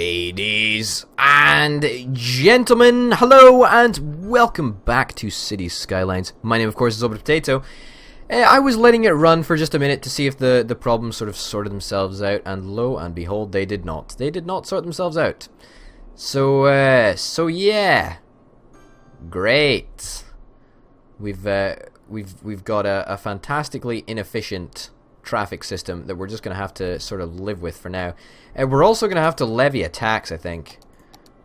Ladies and gentlemen, hello and welcome back to Cities Skylines. My name, of course, is Orbital. I was letting it run for just a minute to see if the problems sort of sorted themselves out, and lo and behold, they did not. They did not sort themselves out. So yeah, great. We've got a fantastically inefficient traffic system that we're just going to have to sort of live with for now. And we're also going to have to levy a tax, I think,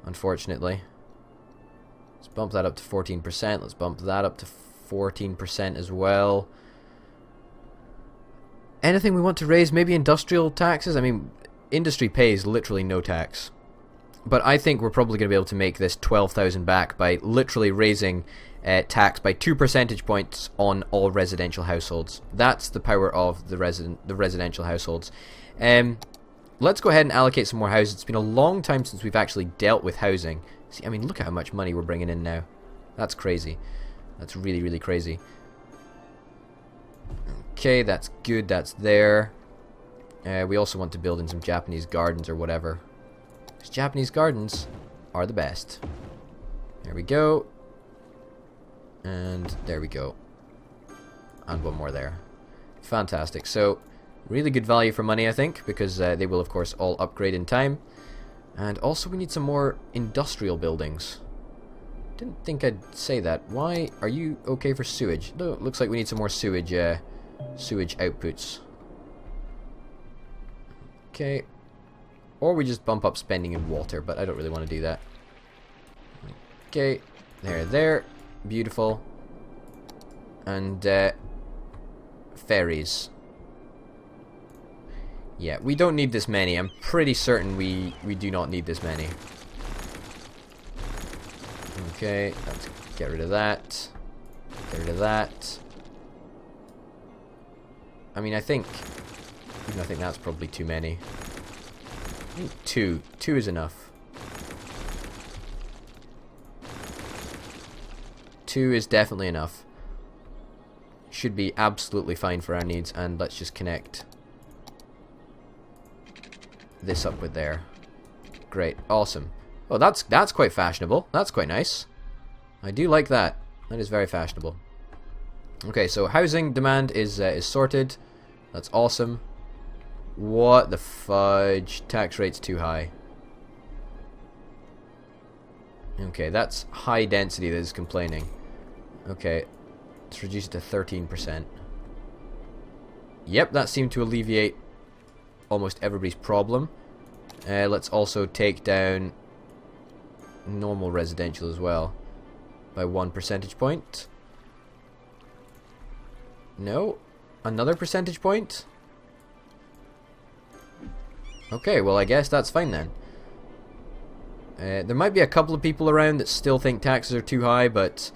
unfortunately. Let's bump that up to 14%. Let's bump that up to 14% as well. Anything we want to raise? Maybe industrial taxes? I mean, industry pays literally no tax. But I think we're probably going to be able to make this 12,000 back by literally raising tax by 2 percentage points on all residential households. That's the power of the residential households. Let's go ahead and allocate some more houses. It's been a long time since we've actually dealt with housing. See, I mean, look at how much money we're bringing in now. That's crazy. That's really, really crazy. Okay, that's good. That's there. We also want to build in some Japanese gardens or whatever. These Japanese gardens are the best. There we go. And there we go. And one more there. Fantastic. So, really good value for money, I think, because they will, of course, all upgrade in time. And also, we need some more industrial buildings. Didn't think I'd say that. Why are you okay for sewage? No, looks like we need some more sewage outputs. Okay. Or we just bump up spending in water, but I don't really want to do that. Okay. There. Beautiful. And ferries. Yeah, we don't need this many. I'm pretty certain we do not need this many. Okay, let's get rid of that. Get rid of that. I mean, I think that's probably too many. I think two is enough. 2 is definitely enough. Should be absolutely fine for our needs. And let's just connect this up with there. Great, awesome. Oh, that's quite fashionable. That's quite nice. I do like that. That is very fashionable. Okay, so housing demand is sorted. That's awesome. What the fudge? Tax rate's too high. Okay, that's high density that is complaining. Okay, let's reduce it to 13%. Yep, that seemed to alleviate almost everybody's problem. Let's also take down normal residential as well by 1 percentage point. No? Another percentage point? Okay, well I guess that's fine then. There might be a couple of people around that still think taxes are too high, but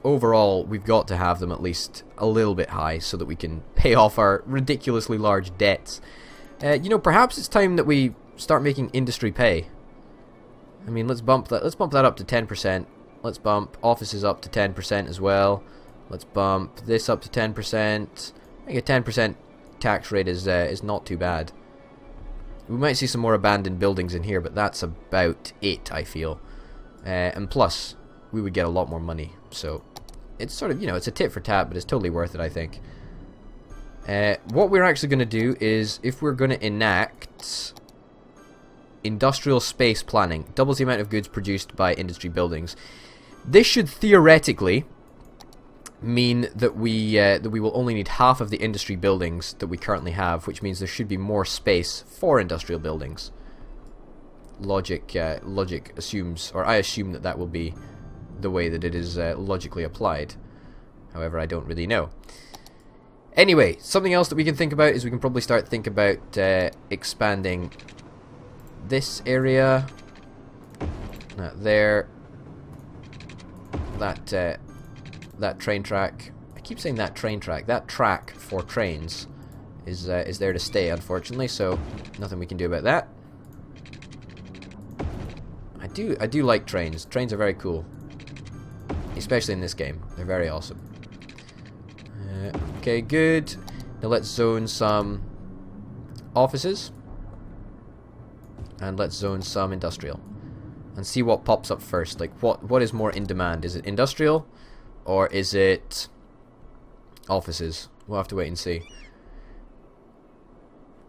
overall we've got to have them at least a little bit high so that we can pay off our ridiculously large debts. You know, perhaps it's time that we start making industry pay. I mean, let's bump that up to 10%. Let's bump offices up to 10% as well. Let's bump this up to 10%. I think a 10% tax rate is not too bad. We might see some more abandoned buildings in here, but that's about it, I feel. And plus, we would get a lot more money. So, it's sort of, you know, it's a tit for tat, but it's totally worth it, I think. What we're actually going to do is, if we're going to enact industrial space planning, doubles the amount of goods produced by industry buildings. This should theoretically mean that we will only need half of the industry buildings that we currently have, which means there should be more space for industrial buildings. Logic assumes, or I assume that will be the way that it is logically applied. However, I don't really know. Anyway, something else that we can think about is we can probably start thinking about expanding this area, there, that train track. I keep saying that train track. That track for trains is there to stay, unfortunately. So nothing we can do about that. I do like trains. Trains are very cool, especially in this game. They're very awesome. Okay, good. Now let's zone some offices. And let's zone some industrial. And see what pops up first. Like, what is more in demand? Is it industrial? Or is it offices? We'll have to wait and see.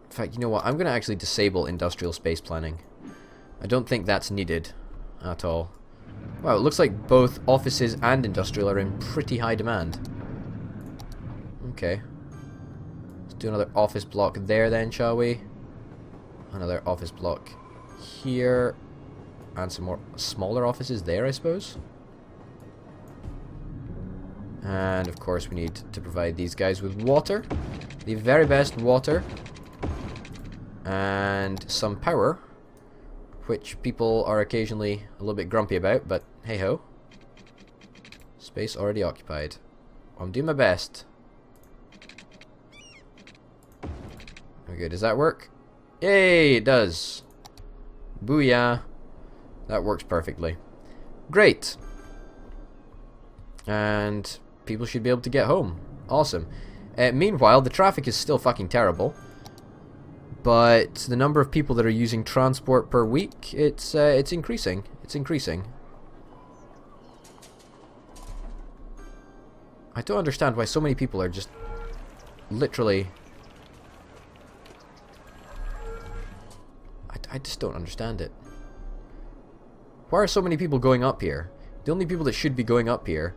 In fact, you know what? I'm going to actually disable industrial space planning. I don't think that's needed at all. Wow, it looks like both offices and industrial are in pretty high demand. Okay. Let's do another office block there then, shall we? Another office block here. And some more smaller offices there, I suppose. And of course we need to provide these guys with water. The very best water. And some power. Which people are occasionally a little bit grumpy about, but hey ho. Space already occupied. I'm doing my best. Okay, does that work? Yay, it does. Booyah. That works perfectly. Great. And people should be able to get home. Awesome. Meanwhile, the traffic is still fucking terrible. But the number of people that are using transport per week, it's increasing. It's increasing. I don't understand why so many people are just literally... I just don't understand it. Why are so many people going up here? The only people that should be going up here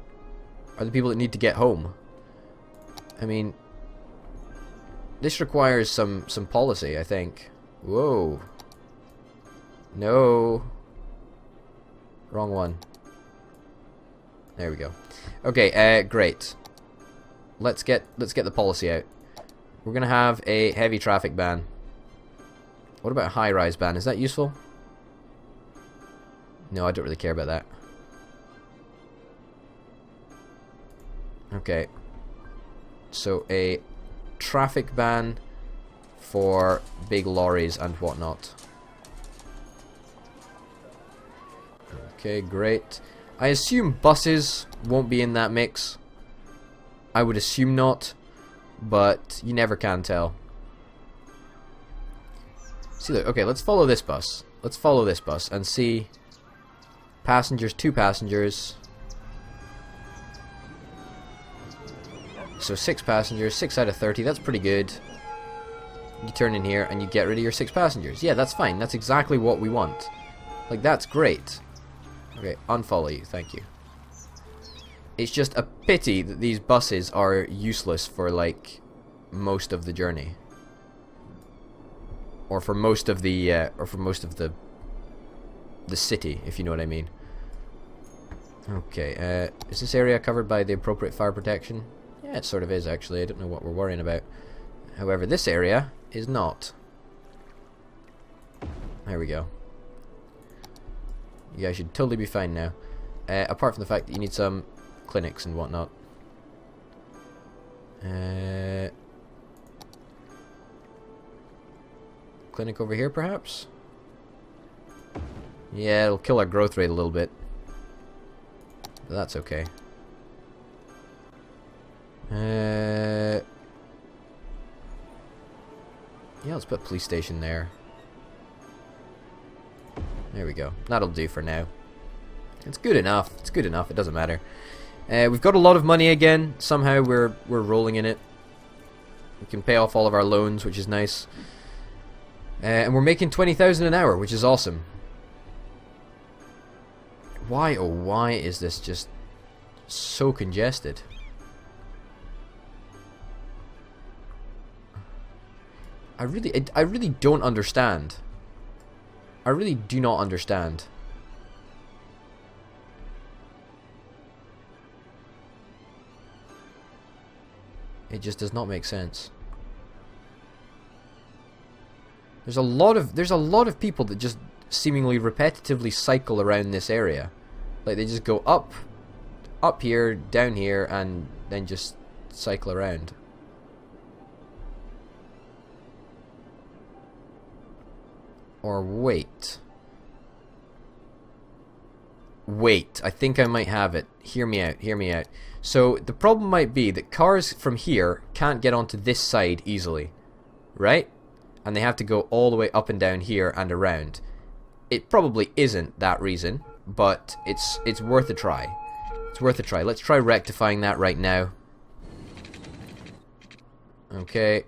are the people that need to get home. I mean, this requires some policy, I think. Whoa. No. Wrong one. There we go. Okay, great. Let's get the policy out. We're gonna have a heavy traffic ban. What about a high-rise ban? Is that useful? No, I don't really care about that. Okay. So a traffic ban for big lorries and whatnot. Okay, great. I assume buses won't be in that mix. I would assume not, but you never can tell. See, look, okay, let's follow this bus. Let's follow this bus and see. Passengers, 2 passengers. So 6 passengers, 6 out of 30, that's pretty good. You turn in here and you get rid of your 6 passengers. Yeah, that's fine, that's exactly what we want. Like, that's great. Okay, unfollow you, thank you. It's just a pity that these buses are useless for, like, most of the journey. Or for most of the, the city, if you know what I mean. Okay, is this area covered by the appropriate fire protection? Yeah, it sort of is, actually. I don't know what we're worrying about. However, this area is not. There we go. You guys should totally be fine now. Apart from the fact that you need some clinics and whatnot. Clinic over here, perhaps? Yeah, it'll kill our growth rate a little bit. But that's okay. Yeah, let's put a police station there. There we go. That'll do for now. It's good enough. It's good enough. It doesn't matter. We've got a lot of money again. Somehow we're rolling in it. We can pay off all of our loans, which is nice. And we're making 20,000 an hour, which is awesome. Why, oh why is this just so congested? I really don't understand. I really do not understand. It just does not make sense. There's a lot of people that just seemingly repetitively cycle around this area. Like they just go up here, down here, and then just cycle around. Or wait. Wait, I think I might have it. Hear me out, hear me out. So the problem might be that cars from here can't get onto this side easily, right? And they have to go all the way up and down here and around. It probably isn't that reason, but it's worth a try. It's worth a try. Let's try rectifying that right now. Okay.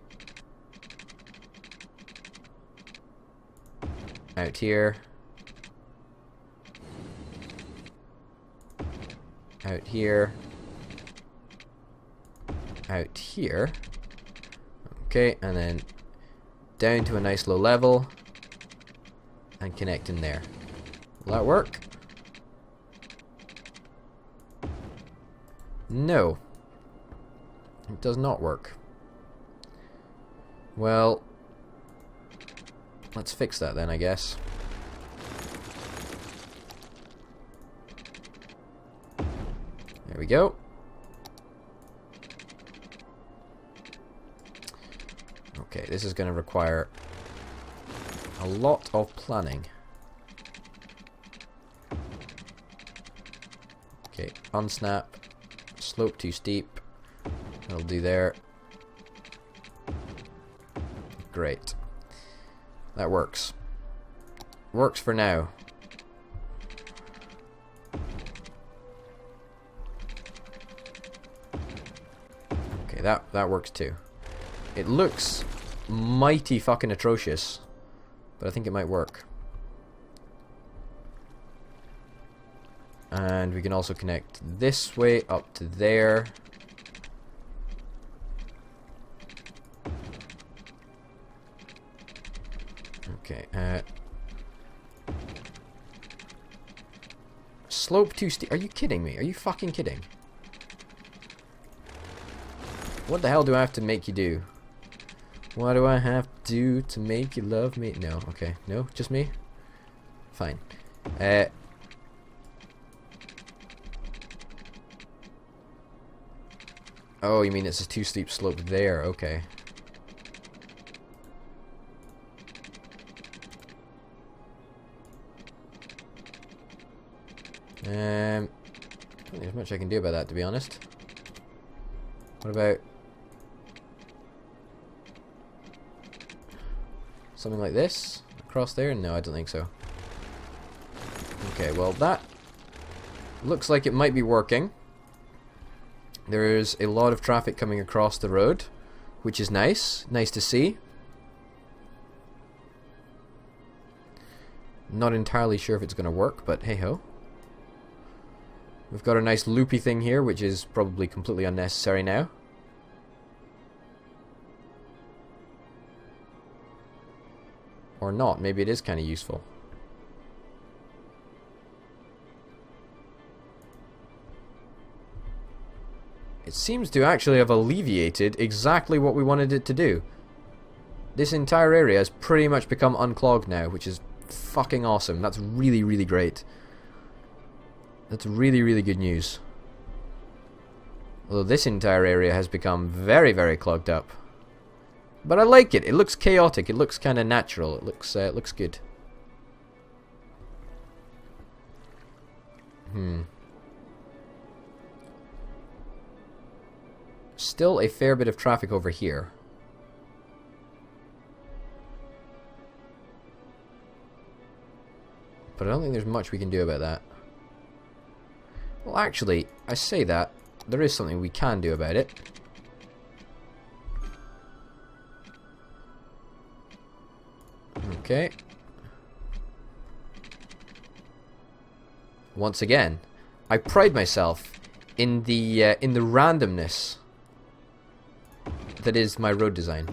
Out here. Out here. Out here. Okay, and then down to a nice low level. And connect in there. Will that work? No. It does not work. Well, let's fix that then, I guess. There we go. Okay, this is going to require a lot of planning. Okay, unsnap. Slope too steep. That'll do there. Great. That works. Works for now. Okay, that works too. It looks mighty fucking atrocious, but I think it might work. And we can also connect this way up to there. Okay, slope too steep. Are you kidding me? Are you fucking kidding? What the hell do I have to make you do? What do I have to do to make you love me? No, okay. No, just me? Fine. Oh, you mean it's a too steep slope there? Okay. I don't think there's much I can do about that, to be honest. What about something like this? Across there? No, I don't think so. Okay, well that looks like it might be working. There's a lot of traffic coming across the road, which is nice. Nice to see. Not entirely sure if it's going to work, but hey-ho. We've got a nice loopy thing here, which is probably completely unnecessary now. Or not. Maybe it is kind of useful. It seems to actually have alleviated exactly what we wanted it to do. This entire area has pretty much become unclogged now, which is fucking awesome. That's really, really great. That's really, really good news. Although this entire area has become very, very clogged up. But I like it. It looks chaotic. It looks kind of natural. It looks good. Still a fair bit of traffic over here. But I don't think there's much we can do about that. Well, actually, I say that. There is something we can do about it. Okay. Once again, I pride myself in the randomness that is my road design.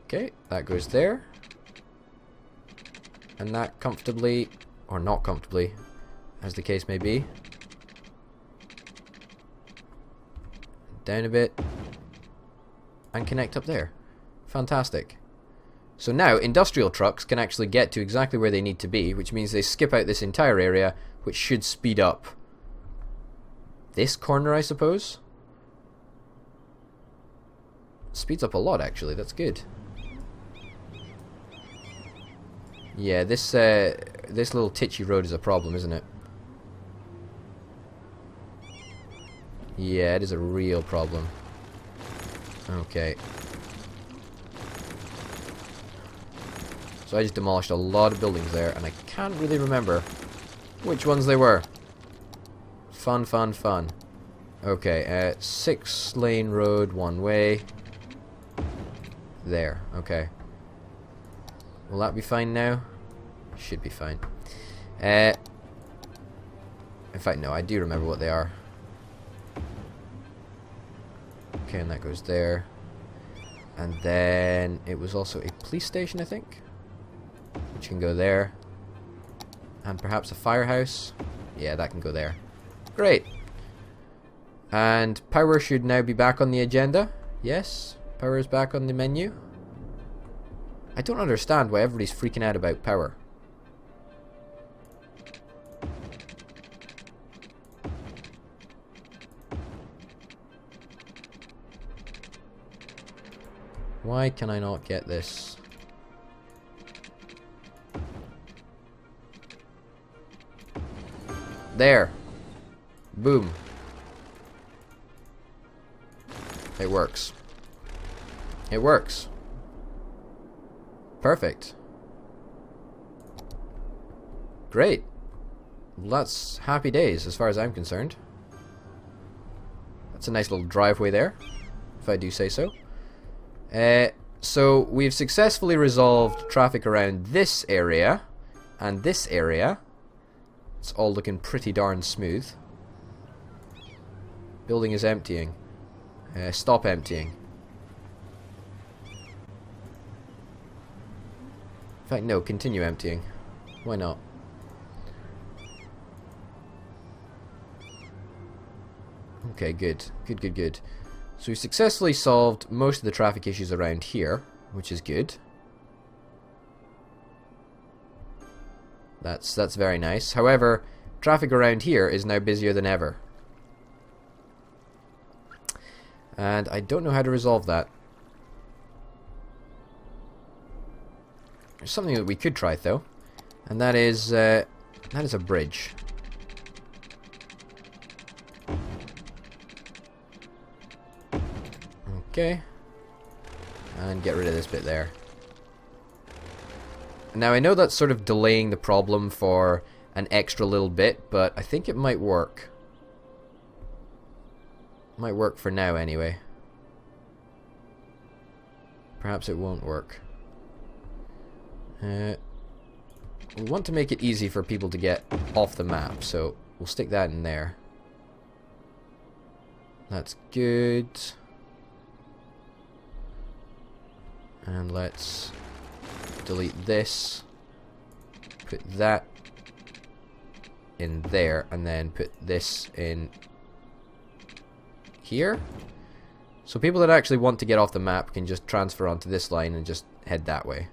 Okay, that goes there. And that comfortably, or not comfortably, as the case may be. Down a bit. And connect up there. Fantastic. So now, industrial trucks can actually get to exactly where they need to be, which means they skip out this entire area, which should speed up this corner, I suppose. Speeds up a lot, actually. That's good. Yeah, this little titchy road is a problem, isn't it? Yeah, it is a real problem. Okay. So I just demolished a lot of buildings there, and I can't really remember which ones they were. Fun, fun, fun. Okay, 6-lane road, one way. There, okay. Will that be fine now? Should be fine. In fact, no, I do remember what they are. Okay, and that goes there. And then it was also a police station, I think, which can go there. And perhaps a firehouse. Yeah, that can go there. Great. And power should now be back on the agenda. Yes, power is back on the menu. I don't understand why everybody's freaking out about power. Why can I not get this? There. Boom. It works. It works. Perfect. Great. Well, that's happy days as far as I'm concerned. That's a nice little driveway there, if I do say so. So we've successfully resolved traffic around this area and this area. It's all looking pretty darn smooth. Building is emptying. Stop emptying. In fact, no, continue emptying. Why not? Okay, good. Good, good, good. So we've successfully solved most of the traffic issues around here, which is good. That's very nice. However, traffic around here is now busier than ever. And I don't know how to resolve that. There's something that we could try though, and that is a bridge. Okay, and get rid of this bit there. Now I know that's sort of delaying the problem for an extra little bit, but I think it might work. Might work for now anyway. Perhaps it won't work. We want to make it easy for people to get off the map, so we'll stick that in there. That's good. And let's delete this. Put that in there, and then put this in here. So people that actually want to get off the map can just transfer onto this line and just head that way.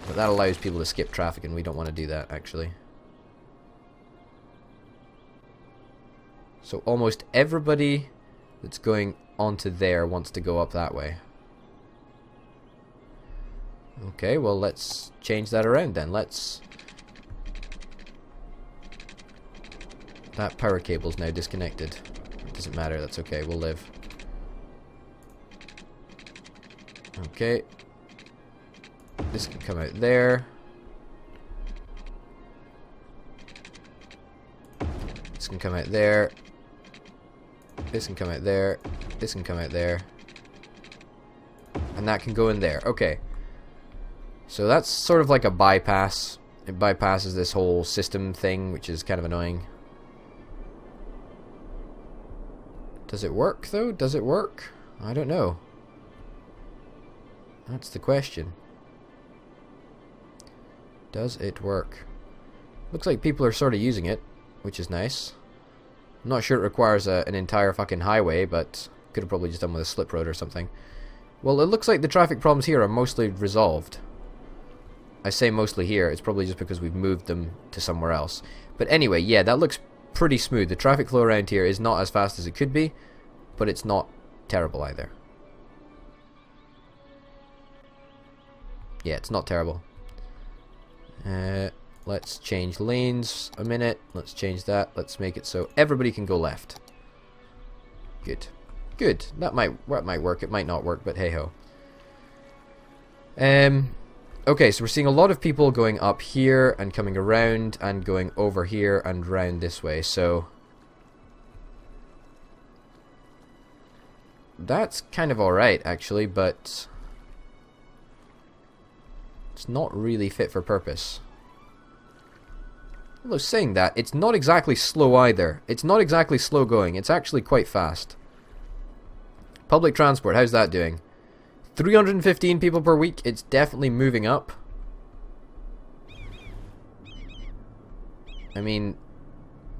But that allows people to skip traffic, and we don't want to do that, actually. So almost everybody that's going onto there wants to go up that way. Okay, well, let's change that around then. That power cable's now disconnected. It doesn't matter, that's okay, we'll live. Okay. This can come out there. This can come out there. This can come out there. This can come out there. And that can go in there. Okay. So that's sort of like a bypass. It bypasses this whole system thing, which is kind of annoying. Does it work, though? Does it work? I don't know. That's the question. Does it work? Looks like people are sort of using it, which is nice. I'm not sure it requires an entire fucking highway, but could have probably just done with a slip road or something. Well, it looks like the traffic problems here are mostly resolved. I say mostly here, it's probably just because we've moved them to somewhere else. But anyway, yeah, that looks pretty smooth. The traffic flow around here is not as fast as it could be, but it's not terrible either. Yeah, it's not terrible. Let's change lanes a minute. Let's change that. Let's make it so everybody can go left. Good. Good. That might work. It might not work, but hey ho. Okay, so we're seeing a lot of people going up here and coming around and going over here and round this way, so that's kind of alright actually, but it's not really fit for purpose. Although saying that, it's not exactly slow either. It's not exactly slow going, it's actually quite fast. Public transport, how's that doing? 315 people per week, it's definitely moving up. I mean,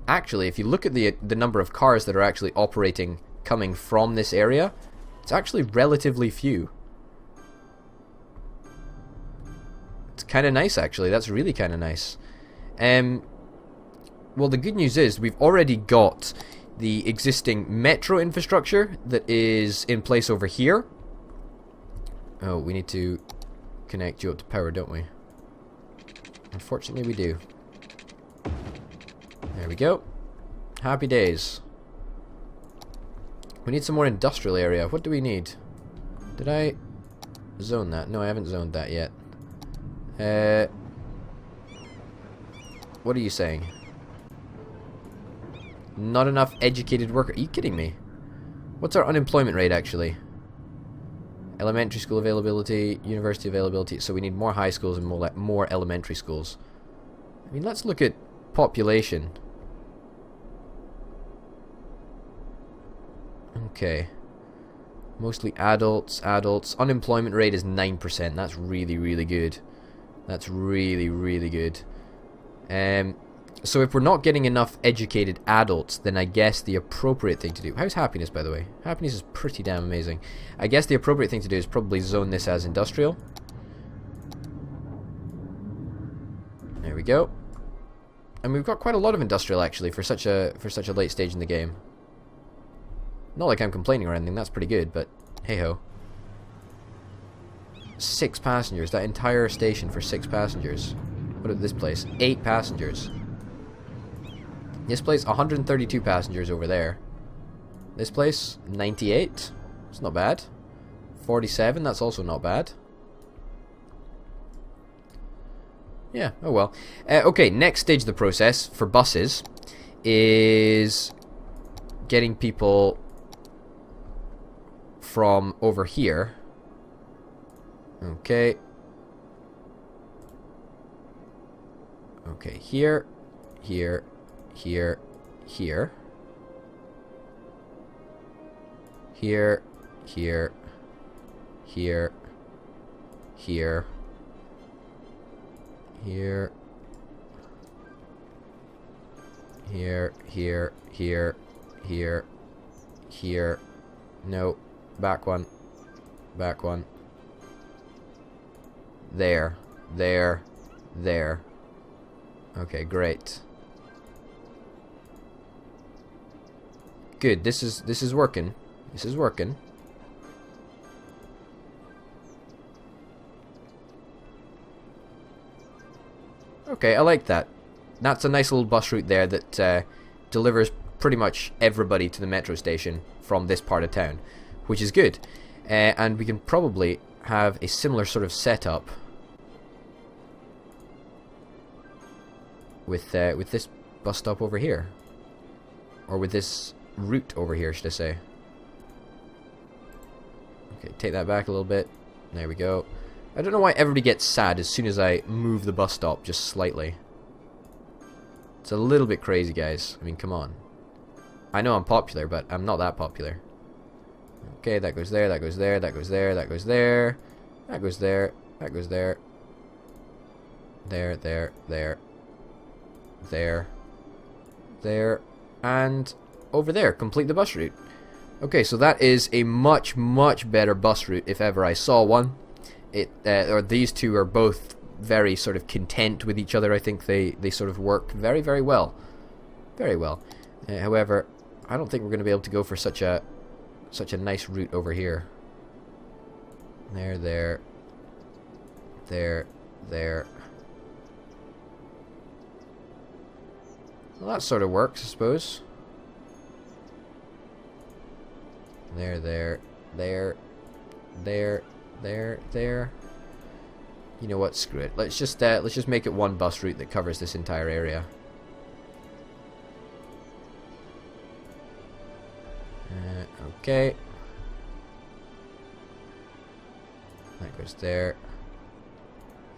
actually, if you look at the number of cars that are actually operating coming from this area, it's actually relatively few. It's kind of nice, actually. That's really kind of nice. Well, the good news is we've already got the existing metro infrastructure that is in place over here. Oh, we need to connect you up to power, don't we? Unfortunately, we do. There we go. Happy days. We need some more industrial area. What do we need? Did I zone that? No, I haven't zoned that yet. What are you saying? Not enough educated worker. Are you kidding me? What's our unemployment rate, actually? Elementary school availability, university availability. So we need more high schools and more elementary schools. I mean, let's look at population. Okay. Mostly adults. Unemployment rate is 9%. That's really, really good. That's really, really good. So if we're not getting enough educated adults, then I guess the appropriate thing to do... How's happiness, by the way? Happiness is pretty damn amazing. I guess the appropriate thing to do is probably zone this as industrial. There we go. And we've got quite a lot of industrial, actually, for such a late stage in the game. Not like I'm complaining or anything, that's pretty good, but hey-ho. 6 passengers, that entire station for 6 passengers. What about this place? 8 passengers. This place, 132 passengers over there. This place, 98. It's not bad. 47, that's also not bad. Yeah, oh well. Okay, next stage of the process for buses is getting people from over here. Okay. Okay, here, here, here, here. Here, here, here, here, here, here, here, here, here, here. No, back one, back one. There, there, there. Okay, great. Good. This is working. This is working. Okay, I like that. That's a nice little bus route there that delivers pretty much everybody to the metro station from this part of town, which is good. And we can probably have a similar sort of setup with this bus stop over here, or with this route over here, should I say? Okay, take that back a little bit. There we go. I don't know why everybody gets sad as soon as I move the bus stop just slightly. It's a little bit crazy, guys. I mean, come on. I know I'm popular, but I'm not that popular. Okay, that goes there, that goes there, that goes there, that goes there, that goes there, that goes there. There, there, there. There. There. And over there. Complete the bus route. Okay, so that is a much, much better bus route if ever I saw one. Or these two are both very sort of content with each other. I think they sort of work very, very well. Very well. However, I don't think we're going to be able to go for such a nice route over here. There, there. There, there. Well, that sort of works, I suppose. There, there, there, there, there, there. You know what? Screw it. Let's just make it one bus route that covers this entire area. Okay. That goes there.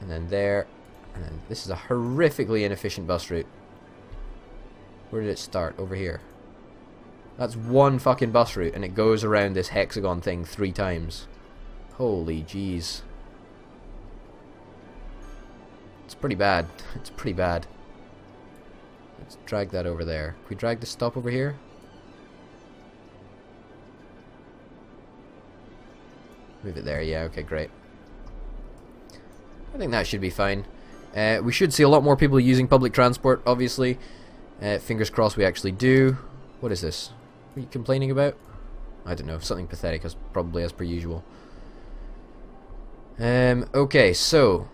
And then there. And then this is a horrifically inefficient bus route. Where did it start? Over here. That's one fucking bus route and it goes around this hexagon thing 3 times. Holy jeez. It's pretty bad. It's pretty bad. Let's drag that over there. Can we drag the stop over here? Move it there. Yeah, okay, great. I think that should be fine. We should see a lot more people using public transport, obviously. Fingers crossed we actually do. What is this? What are you complaining about? I don't know. Something pathetic, probably as per usual. Okay, so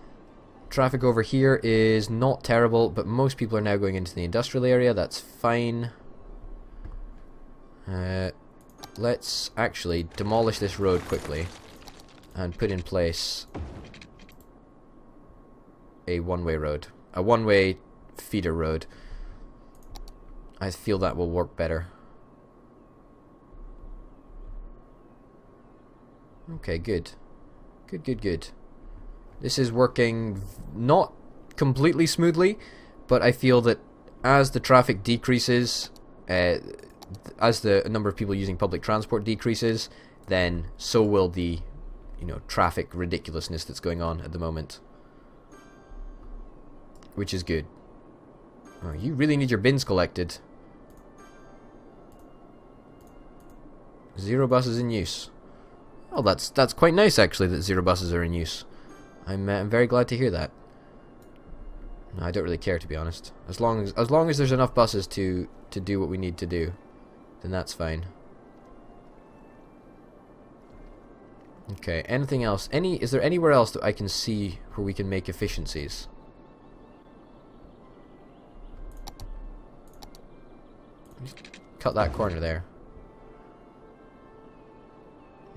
traffic over here is not terrible, but most people are now going into the industrial area. That's fine. Let's actually demolish this road quickly and put in place a one-way road. A one-way feeder road. I feel that will work better. Okay, good. Good. This is working not completely smoothly, but I feel that as the traffic decreases, as the number of people using public transport decreases, then so will the, traffic ridiculousness that's going on at the moment. Which is good. Oh, you really need your bins collected. 0 buses in use. Oh, that's quite nice actually that 0 buses are in use. I'm very glad to hear that. No, I don't really care, to be honest. As long as there's enough buses to do what we need to do, then that's fine. Okay, anything else? Is there anywhere else that I can see where we can make efficiencies? Just cut that corner there.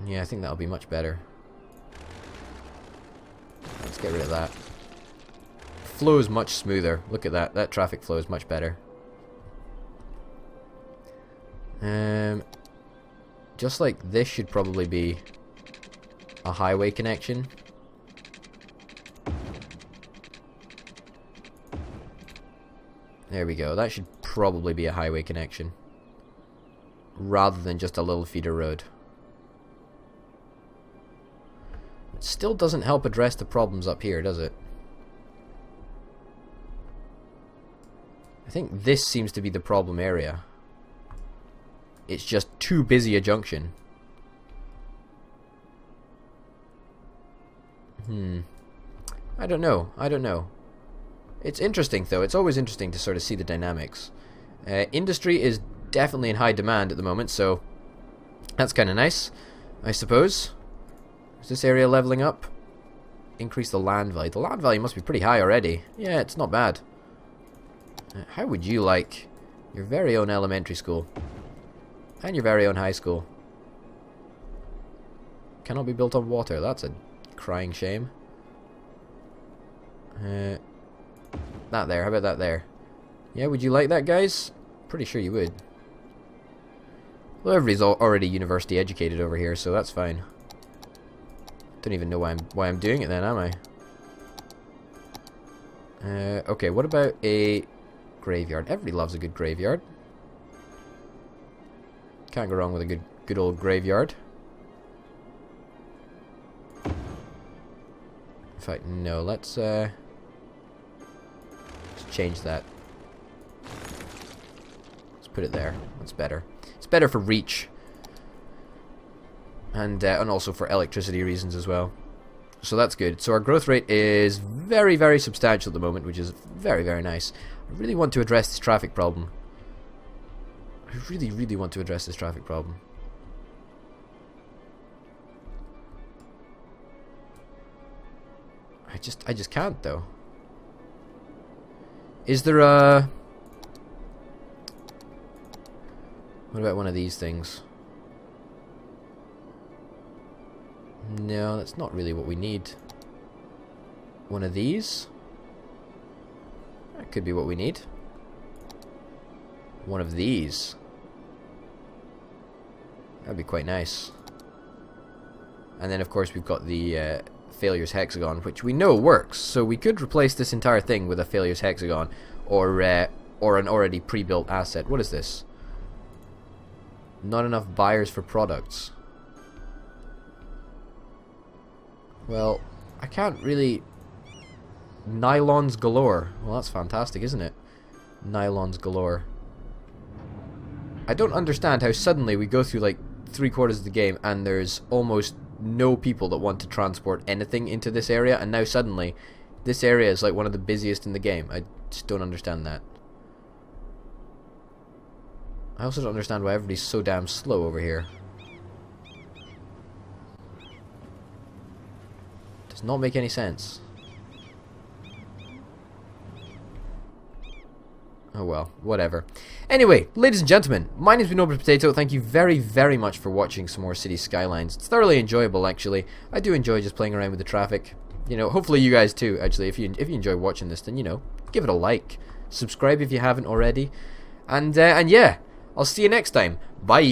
Yeah, I think that'll be much better. Let's get rid of that. Flows much smoother. Look at that. That traffic flow is much better. Just like this should probably be a highway connection. There we go. That should probably be a highway connection, rather than just a little feeder road. It still doesn't help address the problems up here, does it? I think this seems to be the problem area. It's just too busy a junction. I don't know. It's interesting though. It's always interesting to sort of see the dynamics. Industry is definitely in high demand at the moment, so that's kind of nice, I suppose. Is this area leveling up? Increase the land value. The land value must be pretty high already. Yeah, it's not bad. How would you like your very own elementary school? And your very own high school? Cannot be built on water. That's a crying shame. That there. How about that there? Yeah, would you like that, guys? Pretty sure you would. Well, everybody's already university educated over here, so that's fine. Don't even know why I'm doing it then, am I? Okay, what about a graveyard? Everybody loves a good graveyard. Can't go wrong with a good old graveyard. In fact, no, let's change that. Let's put it there. That's better. It's better for reach. And also for electricity reasons as well. So that's good. So our growth rate is very, very substantial at the moment, which is very, very nice. I really want to address this traffic problem. I really, really want to address this traffic problem. I just can't though. Is there a... What about one of these things? No, that's not really what we need. One of these. That could be what we need. One of these. That'd be quite nice. And then of course we've got the failures hexagon, which we know works. So we could replace this entire thing with a failures hexagon, or an already pre-built asset. What is this? Not enough buyers for products. Well, I can't really... Nylons galore. Well, that's fantastic, isn't it? Nylons galore. I don't understand how suddenly we go through like 3/4 of the game and there's almost no people that want to transport anything into this area, and now suddenly this area is like one of the busiest in the game. I just don't understand that. I also don't understand why everybody's so damn slow over here. Does not make any sense. Oh well, whatever. Anyway, ladies and gentlemen, my name's been Orbital Potato. Thank you very, very much for watching some more City Skylines. It's thoroughly enjoyable, actually. I do enjoy just playing around with the traffic. You know, hopefully you guys too, actually. If you enjoy watching this, then, you know, give it a like. Subscribe if you haven't already. And yeah, I'll see you next time. Bye.